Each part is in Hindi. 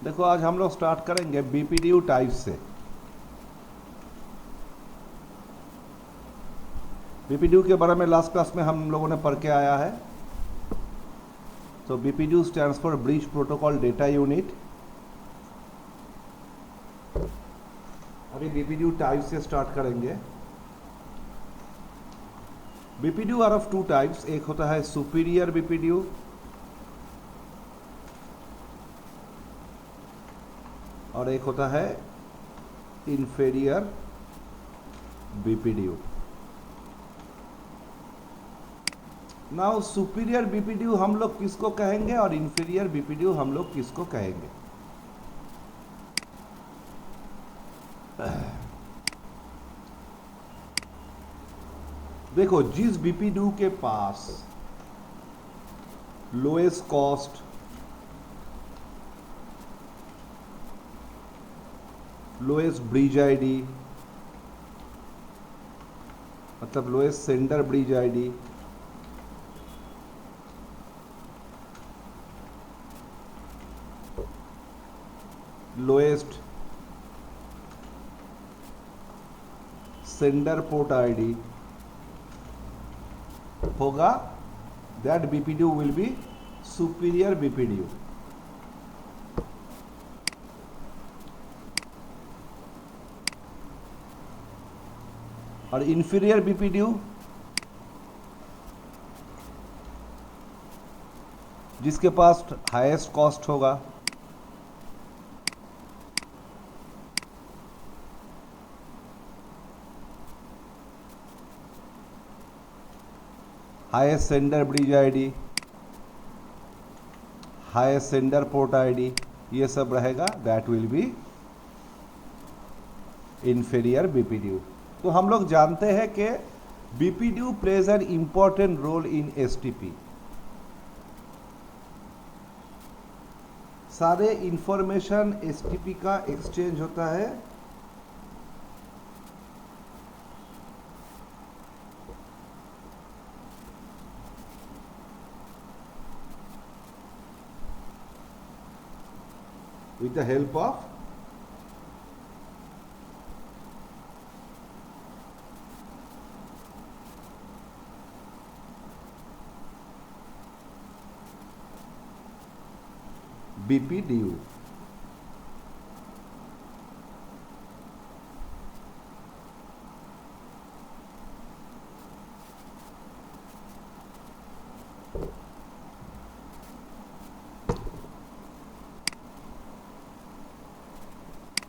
देखो आज हम लोग स्टार्ट करेंगे बीपीडीयू टाइप से। बीपीडीयू के बारे में लास्ट क्लास में हम लोगों ने पढ़ के आया है। तो BPDU stands for bridge protocol data unit. अभी बीपीडीयू टाइप से स्टार्ट करेंगे। BPDU are of two types, एक होता है सुपीरियर बीपीडीयू और एक होता है inferior BPDU. Now superior BPDU हम लोग किसको कहेंगे और इंफीरियर बीपीडीयू हम लोग किसको कहेंगे? देखो, जिस बीपीडीयू के पास lowest cost, lowest bridge ID मतलब lowest sender bridge ID, lowest sender port ID होगा, that BPDU will be superior BPDU. और इंफीरियर बीपीडीयू जिसके पास हाईएस्ट कॉस्ट होगा, highest sender bridge ID, highest sender port ID, ये सब रहेगा, that will be inferior BPDU. तो हम लोग जानते हैं कि BPDU plays an important role in STP. सारे इंफॉर्मेशन एसटीपी का एक्सचेंज होता है with the help of BPDU।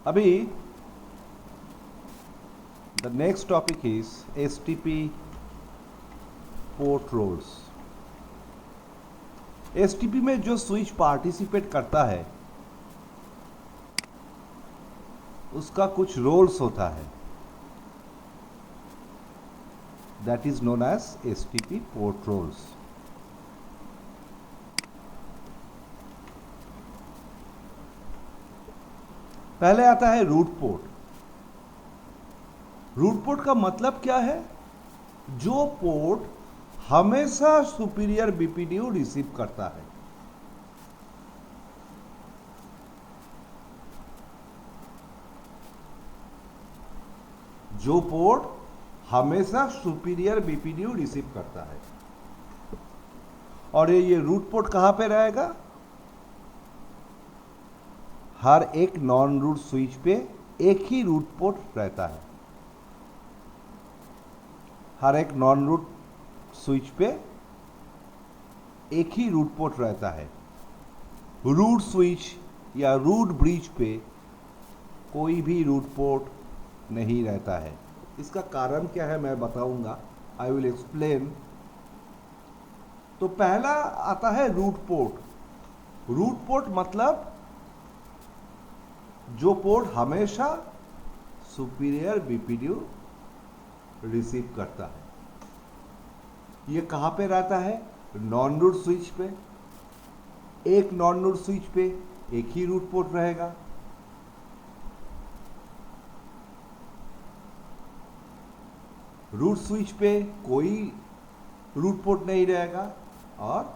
अभी the next topic is STP port roles. STP में जो स्विच पार्टिसिपेट करता है उसका कुछ रोल्स होता है, that is known as STP port roles. पहले आता है रूट पोर्ट। रूट पोर्ट का मतलब क्या है? जो पोर्ट हमेशा सुपीरियर बीपीडीयू रिसीव करता है। जो पोर्ट हमेशा सुपीरियर बीपीडीयू रिसीव करता है। और ये रूट पोर्ट कहां पे रहेगा? हर एक नॉन रूट स्विच पे एक ही रूट पोर्ट रहता है। हर एक नॉन रूट स्विच पे एक ही रूट पोर्ट रहता है। रूट स्विच या रूट ब्रिज पे कोई भी रूट पोर्ट नहीं रहता है। इसका कारण क्या है मैं बताऊंगा, आई विल एक्सप्लेन। तो पहला आता है रूट पोर्ट। रूट पोर्ट मतलब जो पोर्ट हमेशा सुपीरियर बीपीडीयू रिसीव करता है। ये कहां पे रहता है? नॉन रूट स्विच पे। एक नॉन रूट स्विच पे एक ही रूट पोर्ट रहेगा। रूट स्विच पे कोई रूट पोर्ट नहीं रहेगा और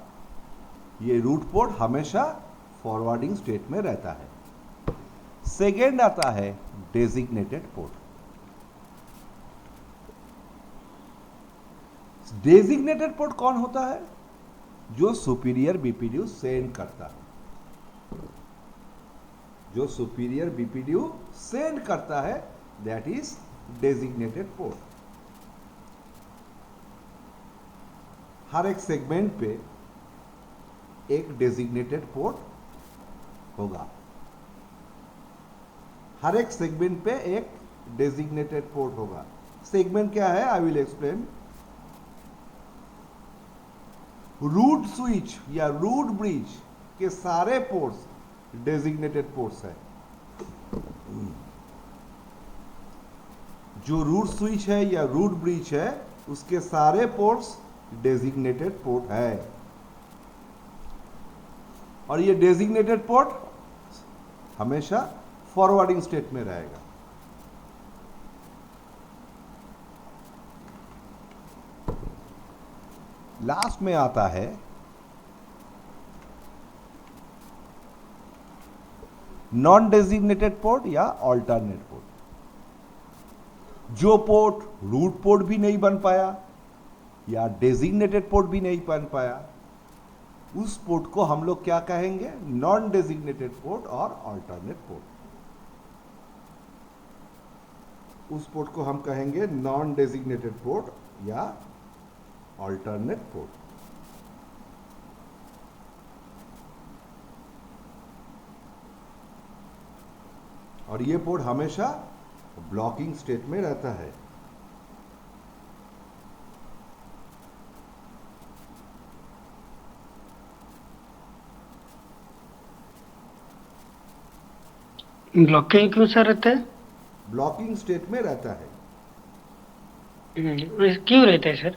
ये रूट पोर्ट हमेशा फॉरवर्डिंग स्टेट में रहता है। सेकेंड आता है डेजिग्नेटेड पोर्ट। डेजिग्नेटेड पोर्ट कौन होता है? जो सुपीरियर बीपीडीयू सेंड करता है, जो सुपीरियर बीपीडीयू सेंड करता है, दैट इज डेजिग्नेटेड पोर्ट। हर एक सेगमेंट पे एक डेजिग्नेटेड पोर्ट होगा, हर एक सेगमेंट पे एक डेजिग्नेटेड पोर्ट होगा। सेगमेंट क्या है? I will explain. Root switch या रूट ब्रिज के सारे पोर्ट्स डेजिग्नेटेड पोर्ट्स है। जो रूट स्विच है या रूट ब्रिज है उसके सारे पोर्ट्स डेजिग्नेटेड पोर्ट है। और ये डेजिग्नेटेड पोर्ट हमेशा फॉरवर्डिंग स्टेट में रहेगा। लास्ट में आता है नॉन डेजिग्नेटेड पोर्ट या ऑल्टरनेट पोर्ट। जो पोर्ट रूट पोर्ट भी नहीं बन पाया या डेजिग्नेटेड पोर्ट भी नहीं बन पाया, उस पोर्ट को हम लोग क्या कहेंगे? नॉन डेजिग्नेटेड पोर्ट और ऑल्टरनेट पोर्ट। उस पोर्ट को हम कहेंगे नॉन डेजिग्नेटेड पोर्ट या ऑल्टरनेट पोर्ट। और ये पोर्ट हमेशा ब्लॉकिंग स्टेट में रहता है। ब्लॉकिंग क्यों सर रहता है? ब्लॉकिंग स्टेट में रहता है। क्यों रहता है सर?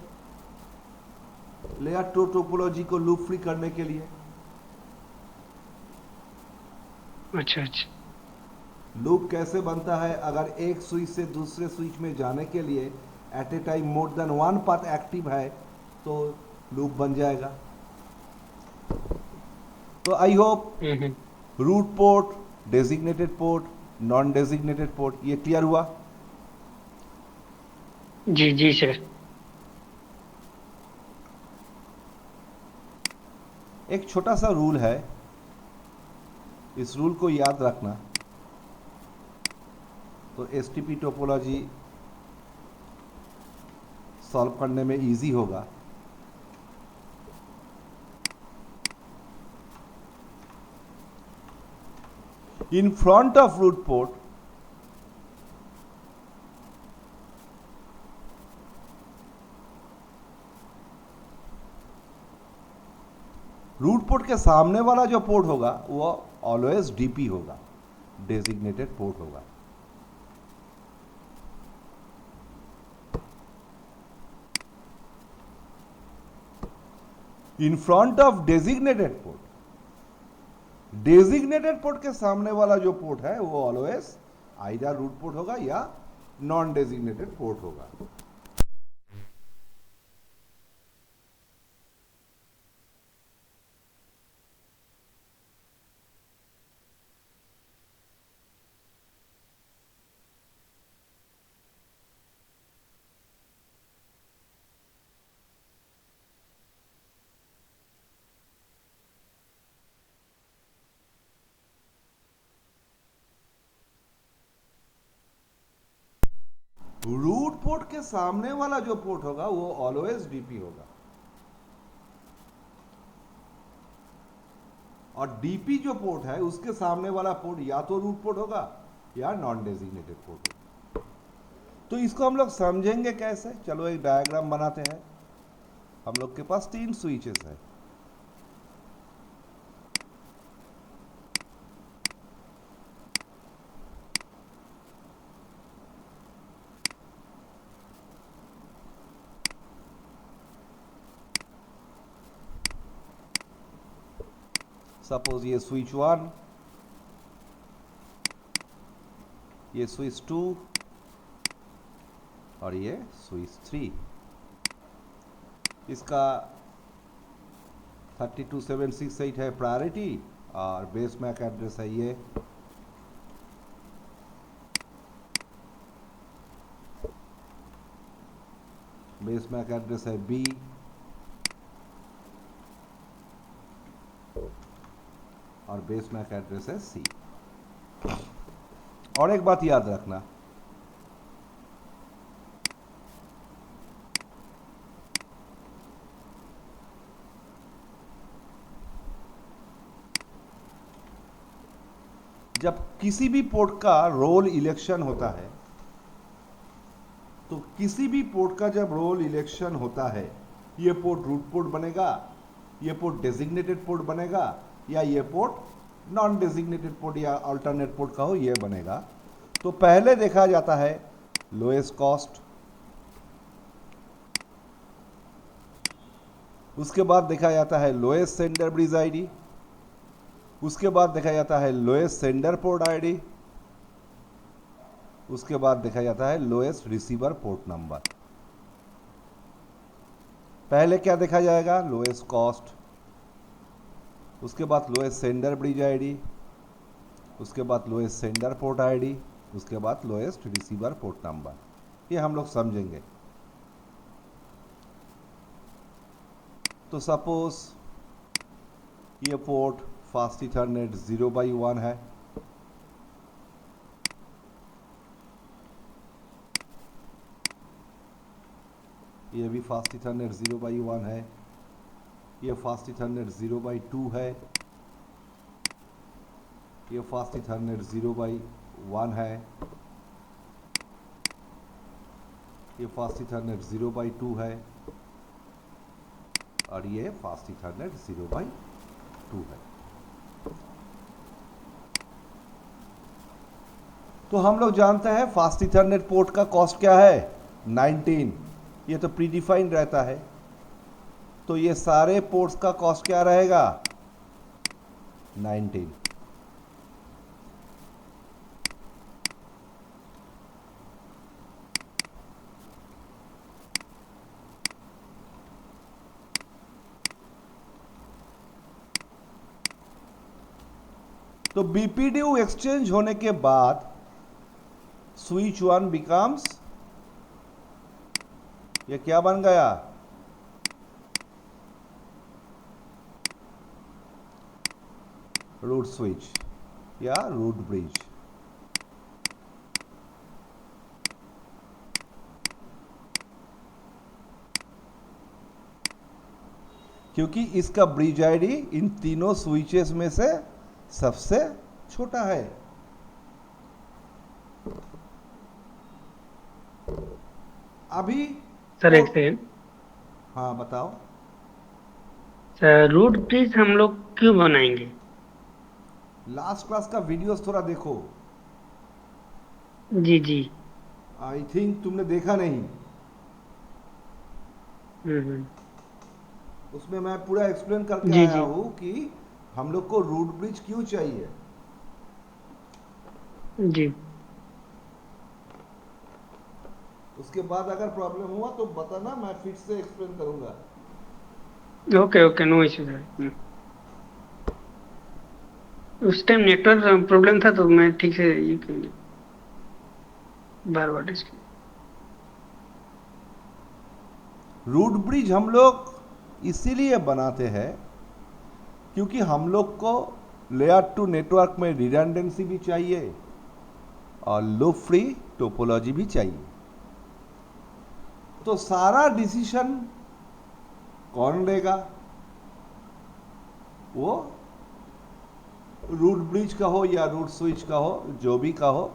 लेयर 2 टोपोलॉजी को लूप फ्री करने के लिए। अच्छा अच्छा। लूप कैसे बनता है? अगर एक स्विच से दूसरे स्विच में जाने के लिए at a time more than one path active है तो लूप बन जाएगा। तो I hope root port, designated port, non designated port, ये क्लियर हुआ? जी जी सर। एक छोटा सा रूल है, इस रूल को याद रखना तो एसटीपी टोपोलॉजी सॉल्व करने में इजी होगा। In front of root port, root port के सामने वाला जो पोर्ट होगा वो ऑलवेज डीपी होगा, डेजिग्नेटेड पोर्ट होगा। In front of designated port, designated port के सामने वाला जो पोर्ट है वो ऑलवेज आइदर रूट पोर्ट होगा या नॉन डेजिग्नेटेड पोर्ट होगा। रूट पोर्ट के सामने वाला जो पोर्ट होगा वो ऑलवेज डीपी होगा और डीपी जो पोर्ट है उसके सामने वाला पोर्ट या तो रूट पोर्ट होगा या नॉन डेजिग्नेटेड पोर्ट होगा। तो इसको हम लोग समझेंगे कैसे? चलो एक डायग्राम बनाते हैं। हम लोग के पास 3 स्विचेस है। सपोज ये स्विच 1, ये स्विच 2 और ये स्विच 3। इसका 32768 है प्रायोरिटी और बेस मैक एड्रेस है ये बेस मैक एड्रेस है बी, और बेस मैक एड्रेस है सी। और एक बात याद रखना, जब किसी भी पोर्ट का रोल इलेक्शन होता है, तो किसी भी पोर्ट का जब रोल इलेक्शन होता है, ये पोर्ट रूट पोर्ट बनेगा, ये पोर्ट डेजिग्नेटेड पोर्ट बनेगा, या ये पोर्ट नॉन डेजिग्नेटेड पोर्ट या अल्टरनेट पोर्ट का हो, ये बनेगा। तो पहले देखा जाता है लोएस्ट कॉस्ट, उसके बाद देखा जाता है लोएस्ट सेंडर ब्रिज आईडी, उसके बाद देखा जाता है लोएस्ट सेंडर पोर्ट आईडी, उसके बाद देखा जाता है लोएस्ट रिसीवर पोर्ट नंबर। पहले क्या देखा जाएगा? लोएस्ट कॉस्ट, उसके बाद लोएस्ट सेंडर ब्रिज आईडी, उसके बाद लोएस्ट सेंडर पोर्ट आईडी, उसके बाद लोएस्ट रिसीवर पोर्ट नंबर। ये हम लोग समझेंगे। तो सपोज ये पोर्ट फास्ट इथरनेट 0/1 है, ये भी फास्ट इथरनेट 0/1 है, ये फास्ट इथरनेट 0/2 है, ये फास्ट इथरनेट 0/1 है, ये फास्ट इथरनेट 0/2 है, और ये फास्ट इथरनेट 0/2 है। तो हम लोग जानते हैं फास्ट इथरनेट पोर्ट का कॉस्ट क्या है? 19। ये तो प्रीडिफाइंड रहता है, तो ये सारे पोर्ट्स का कॉस्ट क्या रहेगा? 19। तो बीपीडीयू एक्सचेंज होने के बाद स्विच 1 बिकम्स, ये क्या बन गया? रूट स्विच या रूट ब्रिज। क्योंकि इसका ब्रिज आईडी इन तीनों स्विचेस में से सबसे छोटा है। अभी सर एक सेकंड। हाँ बताओ। सर रूट ब्रिज हम लोग क्यों बनाएंगे? लास्ट क्लास का वीडियोस थोड़ा देखो। जी जी। आई थिंक तुमने देखा नहीं। हम्म। उसमें मैं पूरा एक्सप्लेन करके जी आया जी हूं कि हम लोग को रूट ब्रिज क्यों चाहिए। जी। उसके बाद अगर प्रॉब्लम हुआ तो बताना, मैं फिर से एक्सप्लेन करूंगा। Okay okay, no issue sir. उस टाइम नेटवर्क प्रॉब्लम था, तो मैं ठीक से ये बार बार डिस्कस। रूट ब्रिज हम लोग इसीलिए बनाते हैं क्योंकि हम लोग को लेयर 2 नेटवर्क में रिडंडेंसी भी चाहिए और लूप फ्री टोपोलॉजी भी चाहिए। तो सारा डिसीजन कौन लेगा? वो रूट ब्रिज का हो या रूट स्विच का हो, जो भी का हो,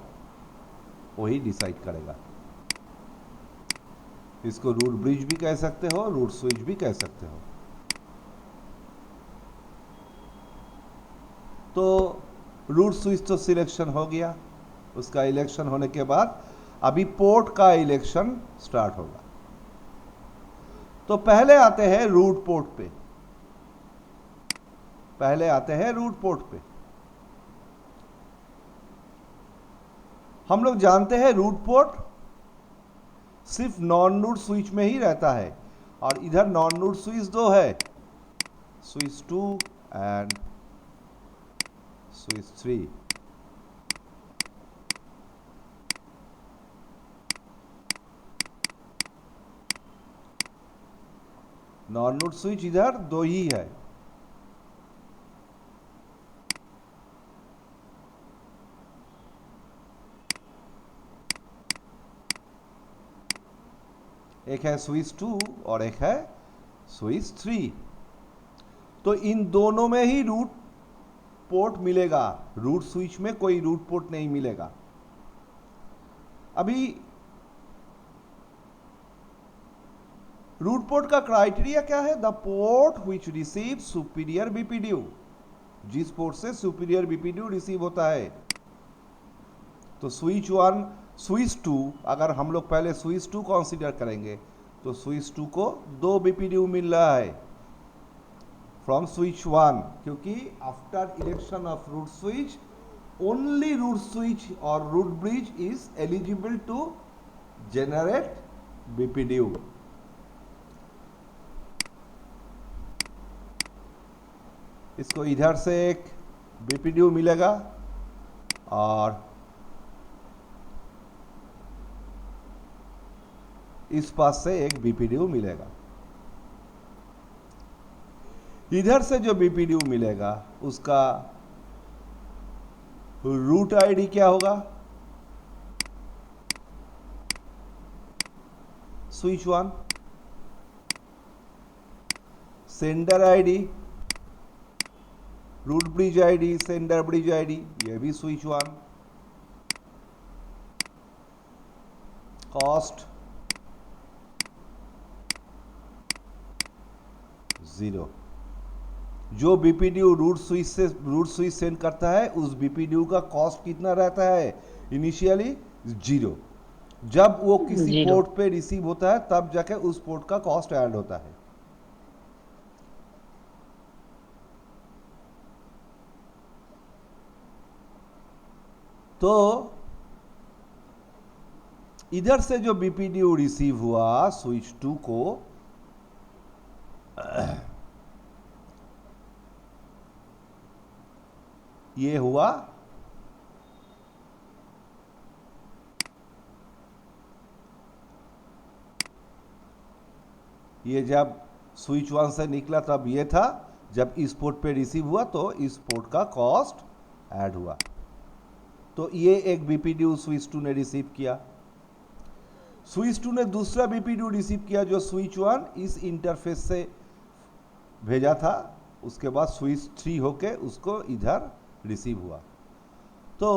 वही डिसाइड करेगा। इसको रूट ब्रिज भी कह सकते हो, रूट स्विच भी कह सकते हो। तो रूट स्विच तो सिलेक्शन हो गया। उसका इलेक्शन होने के बाद अभी पोर्ट का इलेक्शन स्टार्ट होगा। तो पहले आते हैं रूट पोर्ट पे। पहले आते हैं रूट पोर्ट पे। हम लोग जानते हैं रूट पोर्ट सिर्फ नॉन रूट स्विच में ही रहता है, और इधर नॉन रूट स्विच दो है, switch 2 and switch 3। Non root switch इधर दो ही है। एक है स्विच 2 और एक है स्विच 3। तो इन दोनों में ही रूट पोर्ट मिलेगा, रूट स्विच में कोई रूट पोर्ट नहीं मिलेगा। अभी रूट पोर्ट का क्राइटेरिया क्या है? The port which receive superior BPDU, जिस पोर्ट से सुपीरियर बीपीडीयू रिसीव होता है। तो स्विच 1 स्विच 2, अगर हम लोग पहले स्विच 2 कंसीडर करेंगे तो स्विच 2 को 2 बीपीडीयू मिल रहा है फ्रॉम स्विच 1, क्योंकि after election of root switch only root switch और root bridge is eligible to generate BPDU। इसको इधर से एक BPDU मिलेगा और इस पास से एक BPDU मिलेगा। इधर से जो BPDU मिलेगा उसका रूट आईडी क्या होगा? Switch 1। Sender ID, root bridge ID, sender bridge ID, ये भी स्विच 1। कॉस्ट 0। जो बीपीडीयू रूट स्विच सेंड करता है उस बीपीडीयू का कॉस्ट कितना रहता है? इनिशियली 0। जब वो किसी 0। पोर्ट पे रिसीव होता है तब जाके उस पोर्ट का कॉस्ट ऐड होता है। तो इधर से जो बीपीडीयू रिसीव हुआ स्विच 2 को, ये हुआ ये जब स्विच 1 से निकला तब ये था, जब इस पोर्ट पे रिसीव हुआ तो इस पोर्ट का कॉस्ट ऐड हुआ। तो ये एक बीपीडीयू स्विच 2 ने रिसीव किया। स्विच 2 ने दूसरा बीपीडीयू रिसीव किया जो स्विच 1 इस इंटरफेस से भेजा था, उसके बाद स्विच 3 होके उसको इधर रिसीव हुआ। तो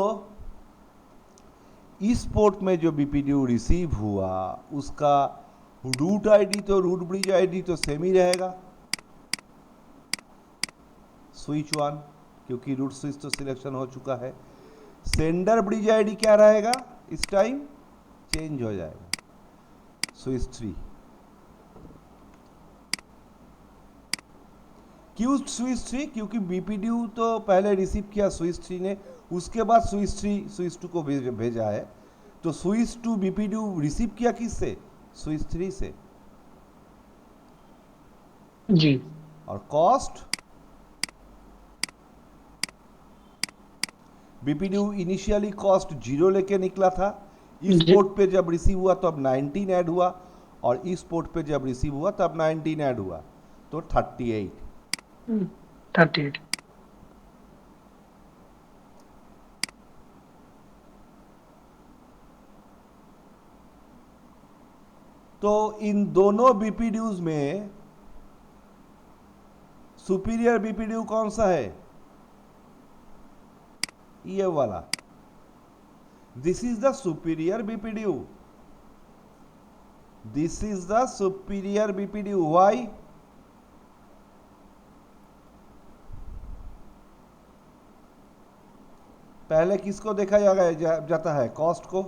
इस पोर्ट में जो बीपीडीयू रिसीव हुआ उसका रूट आईडी तो रूट ब्रिज आईडी तो सेम ही रहेगा, स्विच 1, क्योंकि रूट स्विच तो सिलेक्शन हो चुका है। सेंडर ब्रिज आईडी क्या रहेगा? इस टाइम चेंज हो जाएगा, स्विच 3। क्यों स्विच 3? क्योंकि बीपीडीयू तो पहले रिसीव किया स्विच 3 ने, उसके बाद स्विच 3 स्विच 2 को भेजा है। तो स्विच 2 बीपीडीयू रिसीव किया किससे? स्विच 3 से। जी। और कॉस्ट बीपीडीयू इनिशियली कॉस्ट 0 लेके निकला था, इस जी। पोर्ट पे जब रिसीव हुआ तब 19 ऐड हुआ, और इस पोर्ट पे जब रिसीव हुआ तब 19 ऐड हुआ, तो 38। 38। तो इन दोनों बीपीडीयूज में सुपीरियर बीपीडीयू कौन सा है? ये वाला। This is the superior BPDU, this is the superior BPDU. Why? पहले किसको देखा जाता है? कॉस्ट को।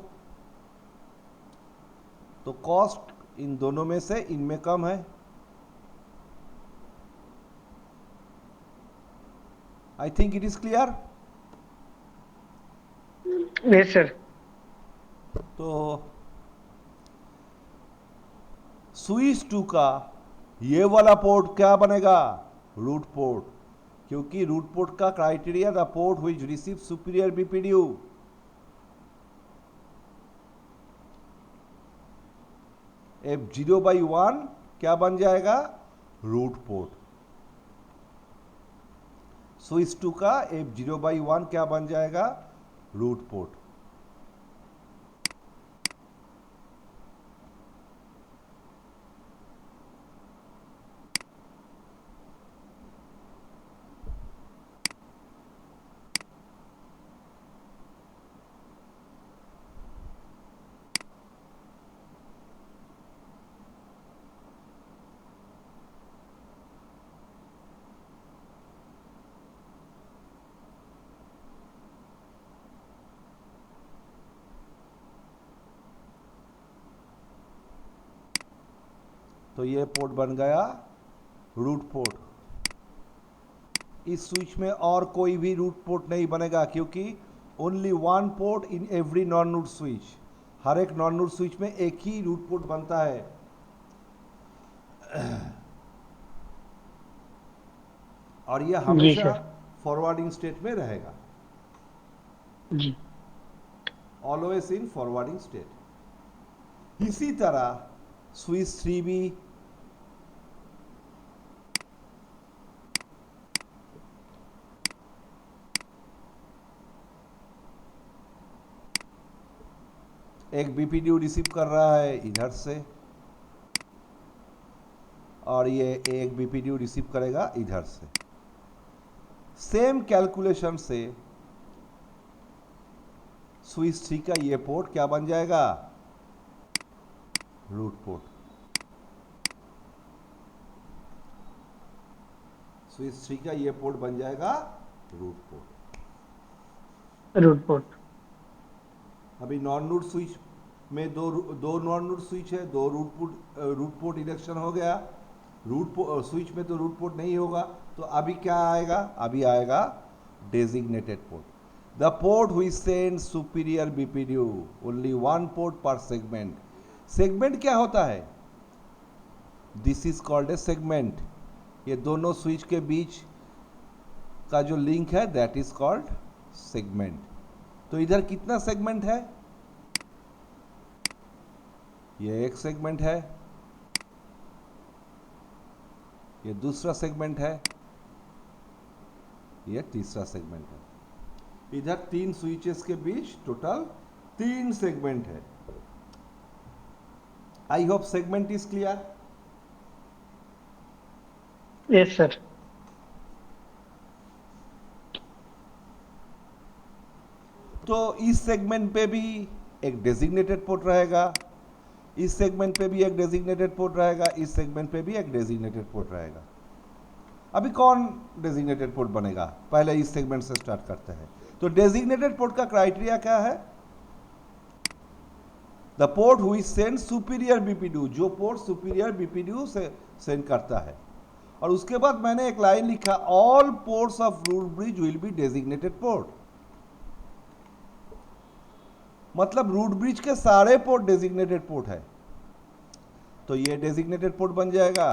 तो कॉस्ट इन दोनों में से इनमें कम है। I think it is clear. Yes sir. तो स्विच 2 का ये वाला पोर्ट क्या बनेगा? रूट पोर्ट, क्योंकि रूट पोर्ट का criteria the port which receive superior BPDU. F0/1 क्या बन जाएगा? Root port. स्विच 2 का F0/1 क्या बन जाएगा? Root port. तो ये पोर्ट बन गया रूट पोर्ट। इस स्विच में और कोई भी रूट पोर्ट नहीं बनेगा, क्योंकि only one port in every non root switch. हर एक नॉन रूट स्विच में एक ही रूट पोर्ट बनता है। और ये जी हमेशा सर। फॉरवर्डिंग स्टेट में रहेगा, जी। Always in forwarding state. इसी तरह स्विच 3 भी एक बीपीडीयू रिसीव कर रहा है इधर से, और ये एक बीपीडीयू रिसीव करेगा इधर से। सेम कैलकुलेशन से स्विच 3 का ये पोर्ट क्या बन जाएगा? Root port. स्विच 3 का ये पोर्ट बन जाएगा रूट पोर्ट। Root port. अभी नॉन रूट स्विच में दो नॉन रूट स्विच है, दो रूट पोर्ट इलेक्शन हो गया। स्विच में तो रूट पोर्ट नहीं होगा, तो अभी क्या आएगा? अभी आएगा designated port. The port who send superior BPDU, only one port पर सेगमेंट। सेगमेंट क्या होता है? This is called a segment. ये दोनों स्विच के बीच का जो लिंक है दैट इज कॉल्ड सेगमेंट। तो इधर कितना सेगमेंट है? ये एक सेगमेंट है, ये दूसरा सेगमेंट है, ये तीसरा सेगमेंट है। इधर 3 स्विचेस के बीच टोटल 3 सेगमेंट है। I hope segment is clear. Yes sir. तो इस सेगमेंट पे भी एक डेजिग्नेटेड पोर्ट रहेगा, इस सेगमेंट पे भी एक डेजिग्नेटेड पोर्ट रहेगा, इस सेगमेंट पे भी एक डेजिग्नेटेड पोर्ट रहेगा। अभी कौन डेजिग्नेटेड पोर्ट बनेगा? पहले इस सेगमेंट से स्टार्ट करते हैं। तो डेजिग्नेटेड पोर्ट का क्राइटेरिया क्या है? The port who send superior BPDU, जो पोर्ट सुपीरियर बीपीडीयू से सेंड करता है। और उसके बाद मैंने एक लाइन लिखा, all ports of root bridge will be designated port. मतलब रूट ब्रिज के सारे पोर्ट डेजिग्नेटेड पोर्ट है। तो ये डेजिग्नेटेड पोर्ट बन जाएगा।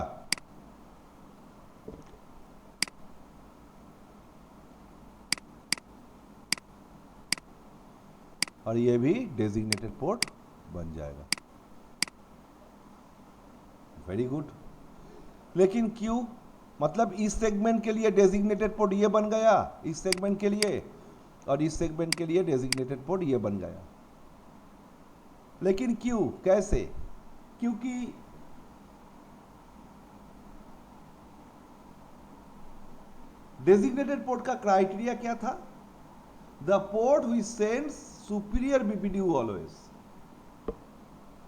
और ये भी डेजिग्नेटेड पोर्ट बन जाएगा। Very good. लेकिन क्यों? मतलब इस सेगमेंट के लिए डेजिग्नेटेड पोर्ट ये बन गया, इस सेगमेंट के लिए, और इस सेगमेंट के लिए डेजिग्नेटेड पोर्ट ये बन गया। लेकिन क्यों? कैसे? क्योंकि डेजिग्नेटेड पोर्ट का क्राइटेरिया क्या था? The port which sends superior BPDU always.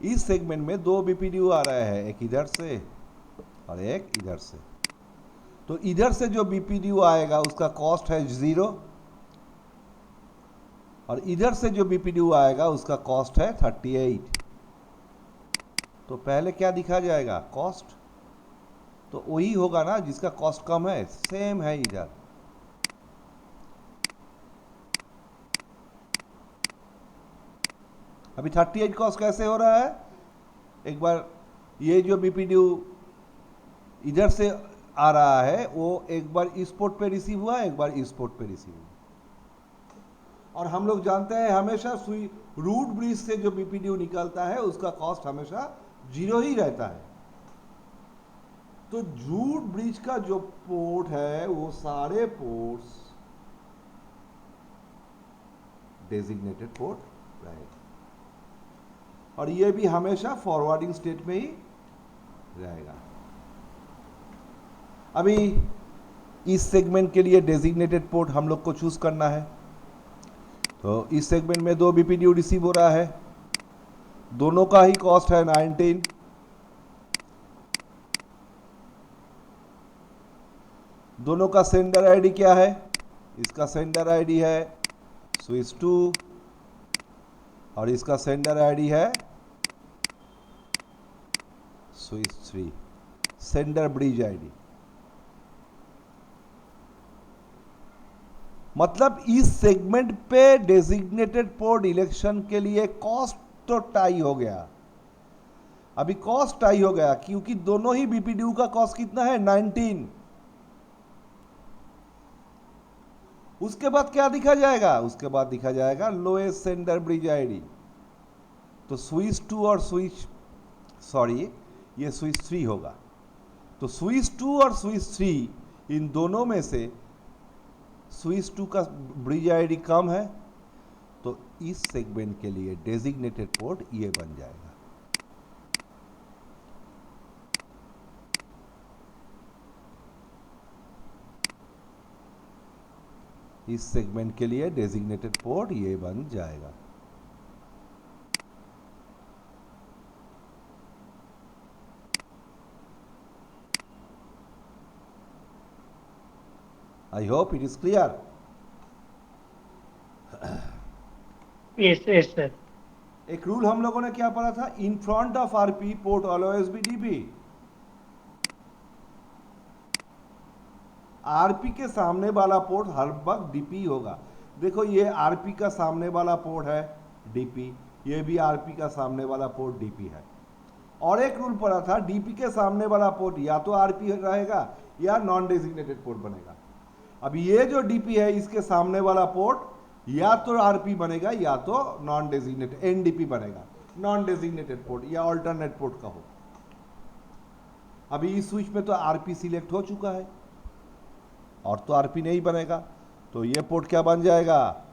इस सेगमेंट में 2 बीपीडीयू आ रहे हैं, एक इधर से और एक इधर से। तो इधर से जो बीपीडीयू आएगा उसका कॉस्ट है 0, और इधर से जो बीपीडीयू आएगा उसका कॉस्ट है 38। तो पहले क्या दिखा जाएगा? कॉस्ट। तो वही होगा ना जिसका कॉस्ट कम है, सेम है इधर। अभी 38 कॉस्ट कैसे हो रहा है? एक बार ये जो बीपीडीयू इधर से आ रहा है वो एक बार इस पोर्ट पे रिसीव हुआ, एक बार इस पोर्ट पे रिसीव हुआ। और हम लोग जानते हैं हमेशा रूट ब्रिज से जो बीपीडीयू निकलता है उसका कॉस्ट हमेशा 0 ही रहता है। तो रूट ब्रिज का जो पोर्ट है वो सारे पोर्ट्स डेजिग्नेटेड पोर्ट रहेगा, और ये भी हमेशा फॉरवर्डिंग स्टेट में ही रहेगा। अभी इस सेगमेंट के लिए डेजिग्नेटेड पोर्ट हम लोग को चूज करना है। तो इस सेगमेंट में 2 बीपीडीयू रिसीव हो रहा है, दोनों का ही कॉस्ट है 19। दोनों का सेंडर आईडी क्या है? इसका सेंडर आईडी है स्विच 2 और इसका सेंडर आईडी है स्विच 3, सेंडर ब्रिज आईडी। मतलब इस सेगमेंट पे डेजिग्नेटेड पोर्ट इलेक्शन के लिए कॉस्ट तो टाई हो गया। अभी कॉस्ट टाई हो गया क्योंकि दोनों ही बीपीडीयू का कॉस्ट कितना है? 19। उसके बाद क्या दिखा जाएगा? उसके बाद दिखा जाएगा लोएस्ट सेंडर ब्रिज आईडी। तो स्विच 2 और ये स्विच 3 होगा। तो स्विच 2 और स्विच 3 इन दोनों में से स्विच 2 का ब्रिज आईडी कम है, तो इस सेगमेंट के लिए डेजिग्नेटेड पोर्ट ये बन जाएगा। इस सेगमेंट के लिए डेजिग्नेटेड पोर्ट ये बन जाएगा। आई hope it is clear. Yes yes sir. एक रूल हम लोगों ने क्या पढ़ा था? इन front of RP port always be DP. RP के सामने वाला पोर्ट हर वक्त डीपी होगा। देखो ये आरपी का सामने वाला पोर्ट है डीपी, ये भी आरपी का सामने वाला पोर्ट डीपी है। और एक रूल पड़ा था, डीपी के सामने वाला पोर्ट या तो आरपी रहेगा या नॉन डेजिग्नेटेड पोर्ट बनेगा। अब ये जो डीपी है इसके सामने वाला पोर्ट या तो आरपी बनेगा या तो नॉन डेजिग्नेटेड एनडीपी बनेगा, नॉन डेजिग्नेटेड पोर्ट या अल्टरनेट पोर्ट का हो। अभी इस स्विच में तो आरपी सिलेक्ट हो चुका है और तो आरपी नहीं बनेगा, तो ये पोर्ट क्या बन जाएगा?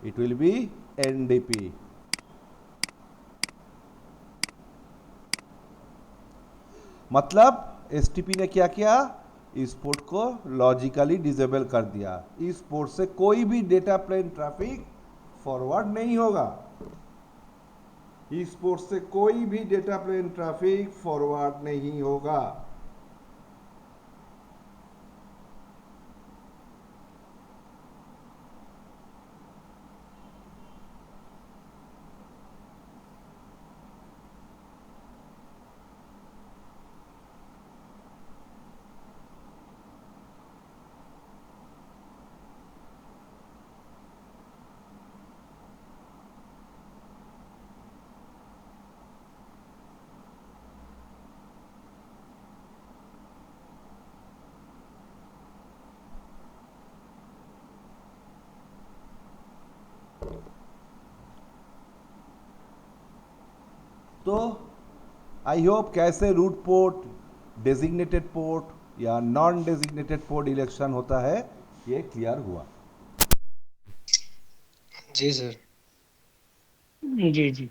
It will be NDP. मतलब एसटीपी ने क्या किया? इस पोर्ट को लॉजिकली डिसेबल कर दिया। इस पोर्ट से कोई भी डेटा प्लेन ट्रैफिक फॉरवर्ड नहीं होगा। इस पोर्ट से कोई भी डेटा प्लेन ट्रैफिक फॉरवर्ड नहीं होगा। तो आई होप कैसे रूट पोर्ट, डेजिग्नेटेड पोर्ट या नॉन डेजिग्नेटेड पोर्ट इलेक्शन होता है ये क्लियर हुआ। जी सर। जी जी।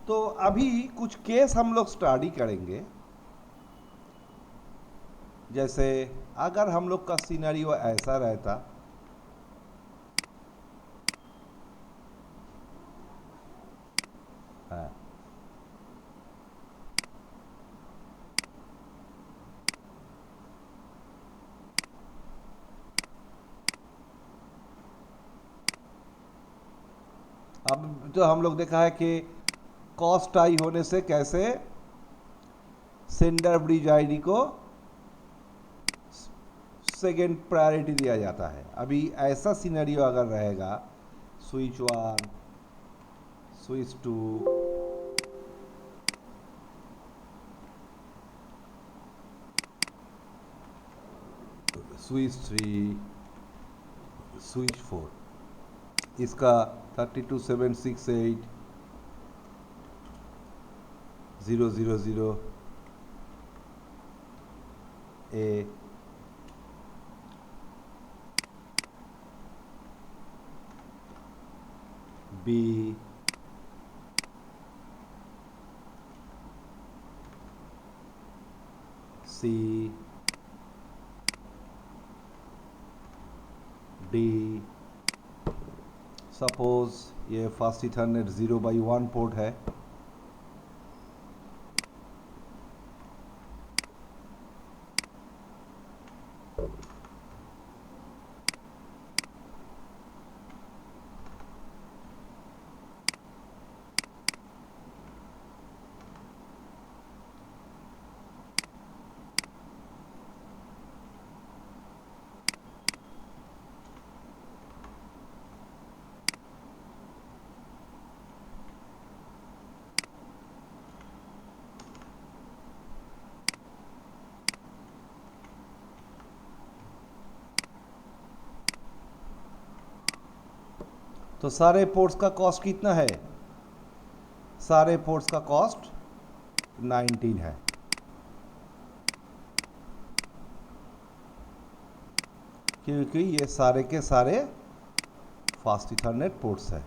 तो अभी कुछ केस हम लोग स्टडी करेंगे। जैसे अगर हम लोग का सिनेरियो ऐसा रहता, हाँ, अब तो हम लोग देखा है कि कॉस्ट आई होने से कैसे सेंडर ब्रिज आईडी को सेकेंड प्रायोरिटी दिया जाता है। अभी ऐसा सिनेरियो अगर रहेगा, स्विच 1, स्विच 2, स्विच 3, स्विच 4, इसका 32768000 A B C D. Suppose ये फास्ट इथरनेट 0/1 पोर्ट है, तो सारे पोर्ट्स का कॉस्ट कितना है? सारे पोर्ट्स का कॉस्ट 19 है, क्योंकि ये सारे के सारे फास्ट इथरनेट पोर्ट्स है।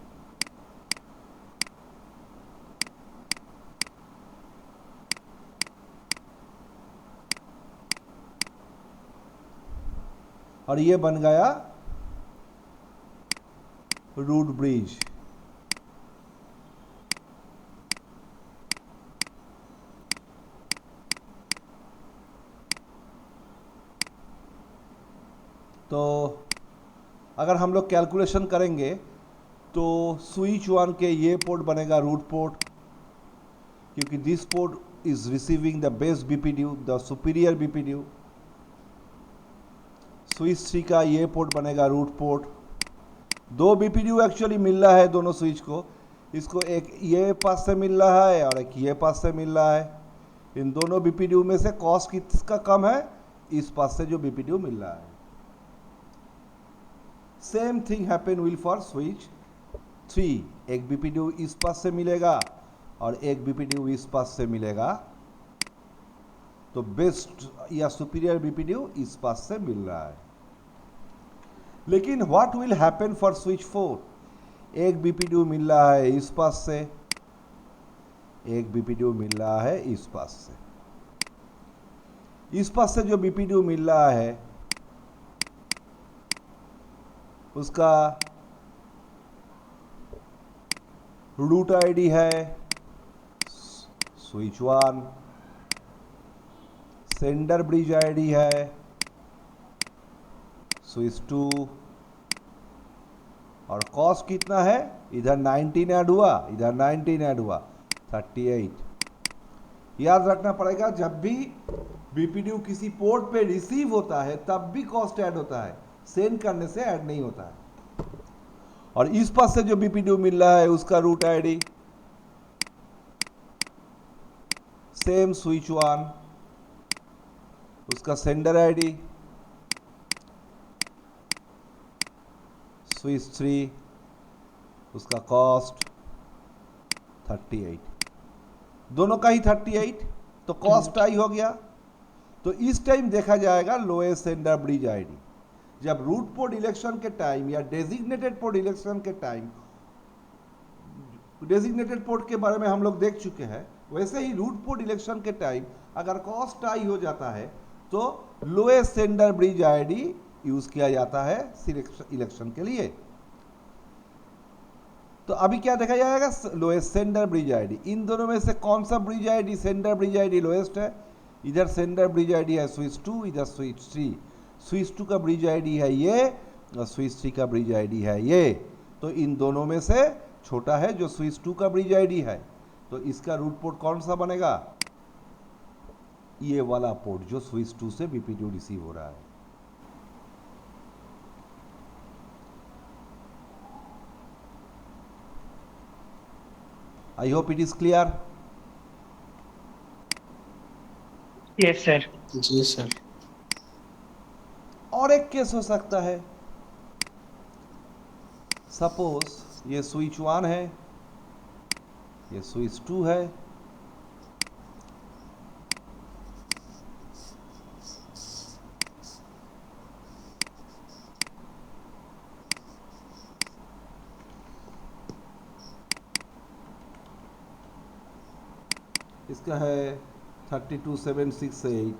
और ये बन गया रूट ब्रिज। तो अगर हम लोग कैलकुलेशन करेंगे तो स्विच 1 के ये पोर्ट बनेगा रूट पोर्ट, क्योंकि this port is receiving the best BPDU, the superior BPDU. Switch 3 का ये पोर्ट बनेगा रूट पोर्ट। दो बीपीडीयू एक्चुअली मिल रहा है दोनों स्विच को, इसको एक ये पास से मिल रहा है और एक ये पास से मिल रहा है। इन दोनों बीपीडीयू में से कॉस्ट किसका कम है? इस पास से जो बीपीडीयू मिल रहा है। Same thing happen will for switch 3, एक बीपीडीयू इस पास से मिलेगा और एक बीपीडीयू इस पास से मिलेगा, तो बेस्ट या सुपीरियर बीपीडीयू इस पास से मिल रहा है। लेकिन what will happen for switch 4? एक बीपीडीयू मिल रहा है इस पास से, एक बीपीडीयू मिल रहा है इस पास से। इस पास से जो बीपीडीयू मिल रहा है उसका रूट आईडी है स्विच 1, सेंडर ब्रिज आईडी है स्विच 2, और कॉस्ट कितना है? इधर 19 ऐड हुआ, इधर 19 ऐड हुआ, 38। याद रखना पड़ेगा, जब भी बीपीडीयू किसी पोर्ट पे रिसीव होता है तब भी कॉस्ट ऐड होता है, सेंड करने से ऐड नहीं होता है। और इस पास से जो बीपीडीयू मिल रहा है उसका रूट आईडी सेम स्विच 1, उसका सेंडर आईडी स्विच 3, उसका कॉस्ट 38, दोनों का ही 38, तो कॉस्ट आई हो गया। तो इस टाइम देखा जाएगा लोएस्ट सेंडर ब्रिज आईडी। जब रूट पोर्ट इलेक्शन के टाइम या डेजिग्नेटेड पोर्ट इलेक्शन के टाइम डेजिग्नेटेड पोर्ट के बारे में हम लोग देख चुके हैं। वैसे ही रूट पोर्ट इलेक्शन के टाइम अगर कॉस्ट टाई हो जाता है तो lowest sender bridge ID use किया जाता है इलेक्शन के लिए। तो अभी क्या देखा जाएगा, लोएस्ट सेंडर ब्रिज आईडी। इन दोनों में से कौन सा bridge ID, sender bridge ID lowest है? इधर सेंडर ब्रिज आईडी है स्विच 2, इधर स्विच 3। स्विच 2 का ब्रिज आईडी है ये और स्विच 3 का ब्रिज आईडी है ये। तो इन दोनों में से छोटा है जो स्विच 2 का ब्रिज आईडी है। तो इसका रूट पोर्ट कौन सा बनेगा? ये वाला पोर्ट जो स्विच 2 से बीपीडीओ रिसीव हो रहा है। I hope it is clear. Yes sir. जी सर। और एक केस हो सकता है, सपोज ये स्विच 1 है, ये स्विच 2 है, इसका है 32768,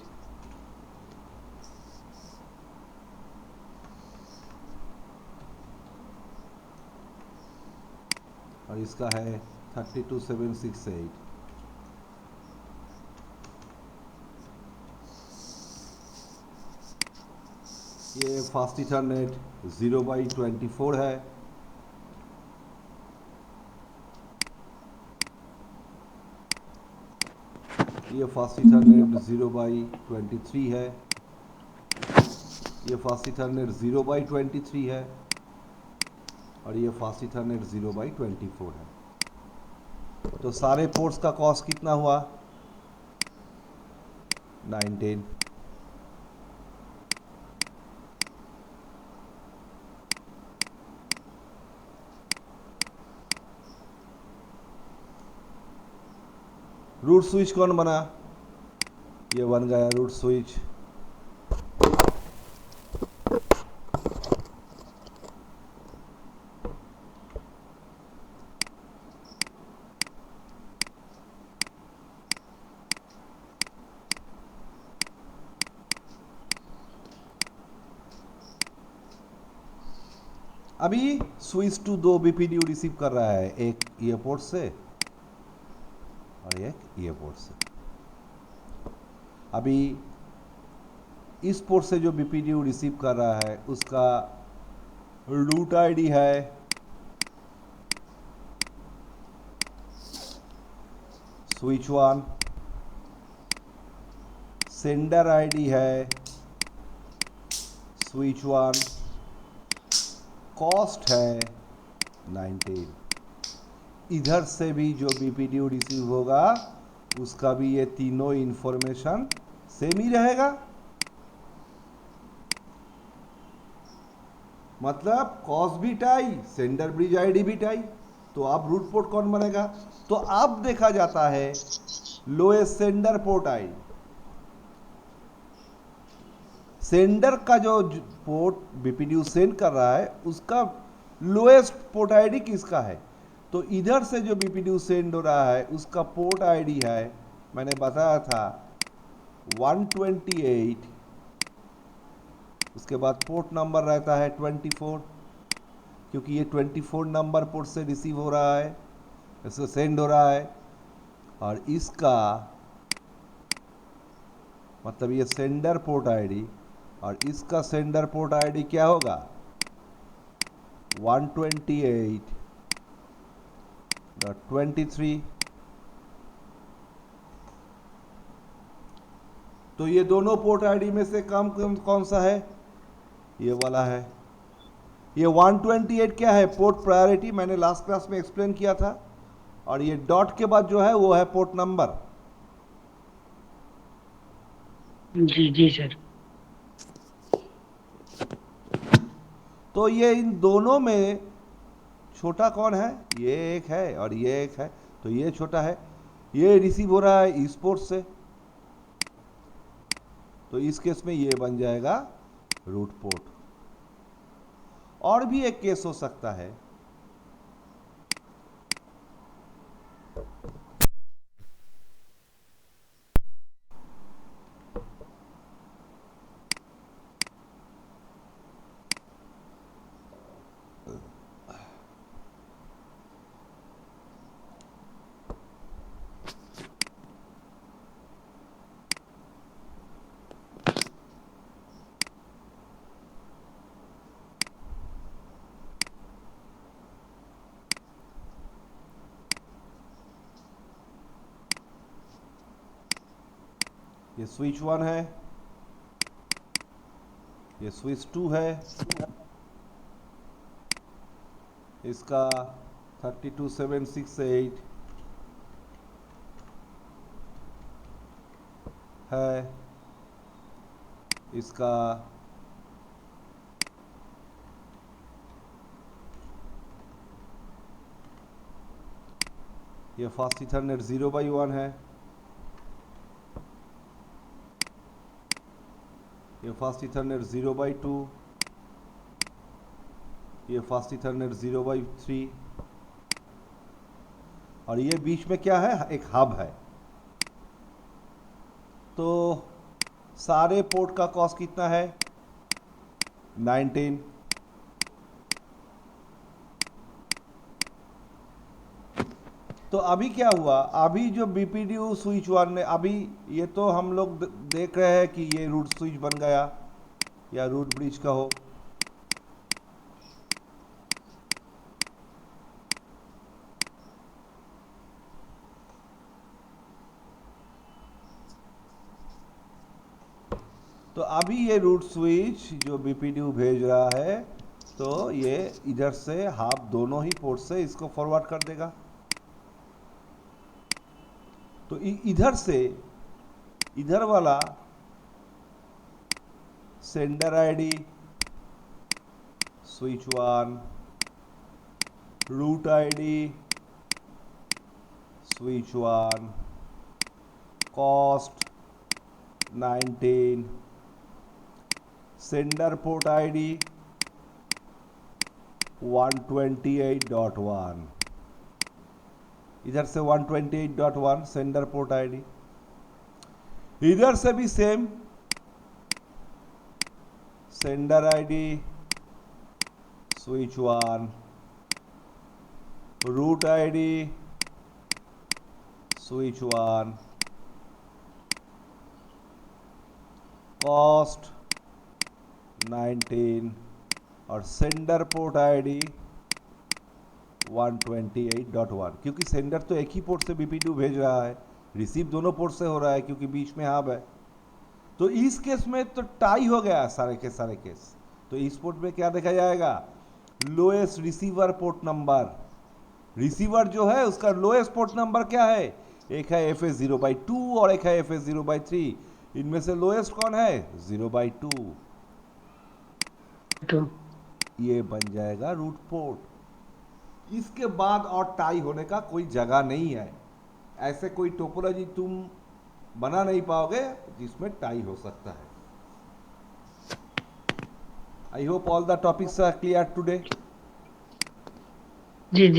और इसका है 32768। ये फास्ट इथरनेट 0/24 है, ये फास्ट इथरनेट 0/23 है, ये फास्ट इथरनेट 0/23 है, और ये फास्ट इथरनेट 0/24 है। तो सारे पोर्ट्स का कॉस्ट कितना हुआ? 910। रूट स्विच कौन बना? ये बन गया रूट स्विच। अभी स्विच 2 दो बीपीडीओ रिसीव कर रहा है, एक ये पोर्ट से और एक ये पोर्ट से। अभी इस पोर्ट से जो बीपीडीओ रिसीव कर रहा है उसका रूट आईडी है स्विच 1, सेंडर आईडी है स्विच 1, कॉस्ट है 19। इधर से भी जो बीपीडीओ रिसीव होगा उसका भी ये तीनों इंफॉर्मेशन सेम ही रहेगा। मतलब कॉस्ट भी टाई, सेंडर ब्रिज आईडी भी टाई। तो अब रूट पोर्ट कौन बनेगा? तो अब देखा जाता है lowest sender port ID. Sender का जो पोर्ट बीपीडीओ सेंड कर रहा है उसका लोएस्ट पोर्ट आईडी किसका है? तो इधर से जो बीपीडीओ सेंड हो रहा है उसका पोर्ट आईडी है, मैंने बताया था 128, उसके बाद पोर्ट नंबर रहता है 24, क्योंकि ये 24 नंबर पोर्ट से रिसीव हो रहा है, इससे सेंड हो रहा है। और इसका मतलब ये सेंडर पोर्ट आईडी और इसका सेंडर पोर्ट आईडी क्या होगा? 128.23। तो ये दोनों पोर्ट आईडी में से कम कौन सा है? ये वाला है। ये 128 क्या है? पोर्ट प्रायोरिटी, मैंने लास्ट क्लास में एक्सप्लेन किया था। और ये डॉट के बाद जो है वो है पोर्ट नंबर। जी जी सर। तो ये इन दोनों में छोटा कौन है? ये एक है और ये एक है, तो ये छोटा है। ये रिसीव हो रहा है इस पोर्ट से, तो इस केस में ये बन जाएगा रूट पोर्ट। और भी एक केस हो सकता है, ये स्विच 1 है, ये स्विच 2 है, इसका 32768 है, इसका ये फास्ट इथरनेट 0/1 है, ये फास्ट इथरनेट 0/2, ये फास्ट इथरनेट 0/3, और ये बीच में क्या है, एक हब है। तो सारे पोर्ट का कॉस्ट कितना है, 19। तो अभी क्या हुआ, अभी जो बीपीडीयू स्विच 1 ने, अभी ये तो हम लोग देख रहे हैं कि ये रूट स्विच बन गया या रूट ब्रिज का हो। तो अभी ये रूट स्विच जो बीपीडीयू भेज रहा है, तो ये इधर से हाफ दोनों ही पोर्ट से इसको फॉरवर्ड कर देगा। तो इधर से इधर वाला sender ID switch 1, root ID switch 1, cost 19, sender port ID 128.1, इधर से 128.1 सेंडर पोर्ट आईडी, इधर से भी same sender ID switch 1, root ID switch 1, cost 19 और सेंडर पोर्ट आईडी 128.1। क्योंकि सेंडर तो एक ही पोर्ट से बीपीडीयू भेज रहा है, रिसीव दोनों पोर्ट से हो रहा है क्योंकि बीच में हब है। तो इस केस में तो टाई हो गया सारे के सारे केस। तो इस पोर्ट में क्या देखा जाएगा, lowest receiver port number. Receiver जो है उसका लोएस्ट पोर्ट नंबर क्या है, एक है FS0/2 और एक है FS0/3। इनमें से लोएस्ट कौन है, 0/2। तो ये बन जाएगा रूट पोर्ट। इसके बाद और टाई होने का कोई जगह नहीं है। ऐसे कोई टोपोलॉजी तुम बना नहीं पाओगे जिसमें टाई हो सकता है। I hope all the topics are clear today. जी जी।